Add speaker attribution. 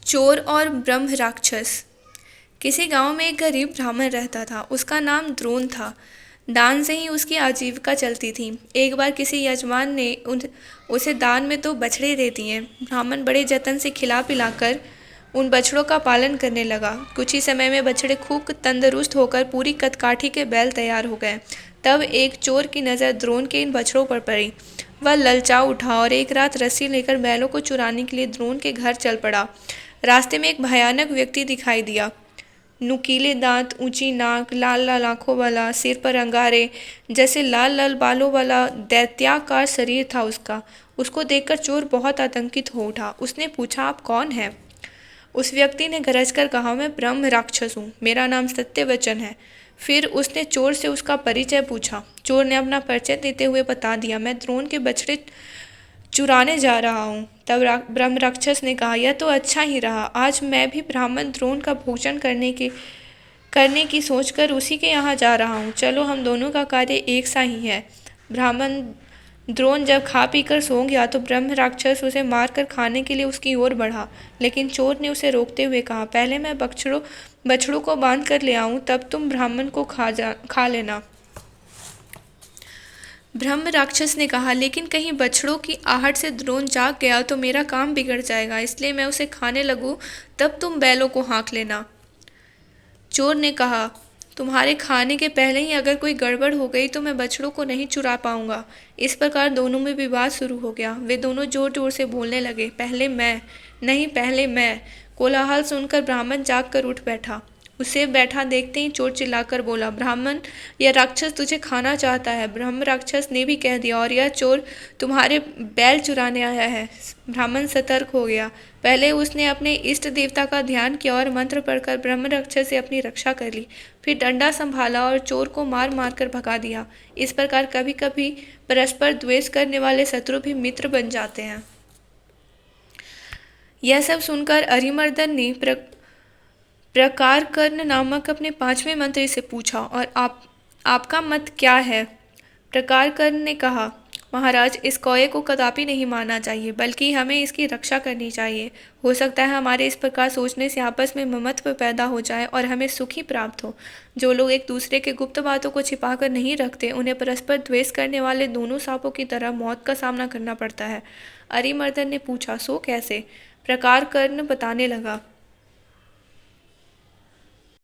Speaker 1: चोर और ब्रह्म राक्षस। किसी गांव में एक गरीब ब्राह्मण रहता था। उसका नाम द्रोण था। दान से ही उसकी आजीविका चलती थी। एक बार किसी यजमान ने उसे दान में 2 बछड़े दे दिए। ब्राह्मण बड़े जतन से खिला पिलाकर उन बछड़ों का पालन करने लगा। कुछ ही समय में बछड़े खूब तंदुरुस्त होकर पूरी कदकाठी के बैल तैयार हो गए। तब एक चोर की नज़र द्रोण के इन बछड़ों पर पड़ी। वह ललचा उठा और एक रात रस्सी लेकर बैलों को चुराने के लिए द्रोण के घर चल पड़ा। रास्ते में एक भयानक व्यक्ति दिखाई दिया। नुकीले दांत, ऊंची नाक, लाल लाल आंखों वाला, सिर पर अंगारे जैसे लाल लाल बालों वाला दैत्याकार शरीर था उसका। उसको देखकर चोर बहुत आतंकित हो उठा। उसने पूछा, आप कौन हैं? उस व्यक्ति ने गरज कर कहा, मैं ब्रह्म राक्षस हूँ, मेरा नाम सत्यवचन है। फिर उसने चोर से उसका परिचय पूछा। चोर ने अपना परिचय देते हुए बता दिया, मैं द्रोण के बछड़े चुराने जा रहा हूँ। तब ब्रह्म राक्षस ने कहा, यह तो अच्छा ही रहा। आज मैं भी ब्राह्मण द्रोण का भोजन करने की सोचकर उसी के यहाँ जा रहा हूँ। चलो, हम दोनों का कार्य एक सा ही है। ब्राह्मण द्रोण जब खा पी कर सो गया तो ब्रह्म राक्षस उसे मार कर खाने के लिए उसकी ओर बढ़ा। लेकिन चोर ने उसे रोकते हुए कहा, पहले मैं बछड़ों को बांध कर ले आऊं, तब तुम ब्राह्मण को खा लेना। ब्रह्म राक्षस ने कहा, लेकिन कहीं बछड़ों की आहट से द्रोण जाग गया तो मेरा काम बिगड़ जाएगा, इसलिए मैं उसे खाने लगूं, तब तुम बैलों को हाँक लेना। चोर ने कहा, तुम्हारे खाने के पहले ही अगर कोई गड़बड़ हो गई तो मैं बछड़ों को नहीं चुरा पाऊंगा। इस प्रकार दोनों में विवाद शुरू हो गया। वे दोनों जोर जोर से बोलने लगे, पहले मैं, नहीं पहले मैं। कोलाहल सुनकर ब्राह्मण जाग कर उठ बैठा। उसे बैठा देखते ही चोर चिल्लाकर बोला, ब्राह्मण, यह राक्षस तुझे खाना चाहता है। ब्रह्म राक्षस ने भी कह दिया, और यह चोर तुम्हारे बैल चुराने आया है। ब्राह्मण सतर्क हो गया। पहले उसने अपने इष्ट देवता का ध्यान किया और मंत्र पढ़कर ब्रह्म राक्षस से अपनी रक्षा कर ली। फिर डंडा संभाला और चोर को मार मार कर भगा दिया। इस प्रकार कभी कभी परस्पर द्वेष करने वाले शत्रु भी मित्र बन जाते हैं। यह सब सुनकर अरिमर्दन ने प्रकार कर्ण नामक अपने 5वें मंत्री से पूछा, और आपका मत क्या है? प्रकार कर्ण ने कहा, महाराज, इस कौए को कदापि नहीं मारना चाहिए, बल्कि हमें इसकी रक्षा करनी चाहिए। हो सकता है हमारे इस प्रकार सोचने से आपस में ममत्व पैदा हो जाए और हमें सुख ही प्राप्त हो। जो लोग एक दूसरे के गुप्त बातों को छिपा कर नहीं रखते, उन्हें परस्पर द्वेष करने वाले दोनों सांपों की तरह मौत का सामना करना पड़ता है। अरिमर्दन ने पूछा, सो कैसे? प्रकार कर्ण बताने लगा,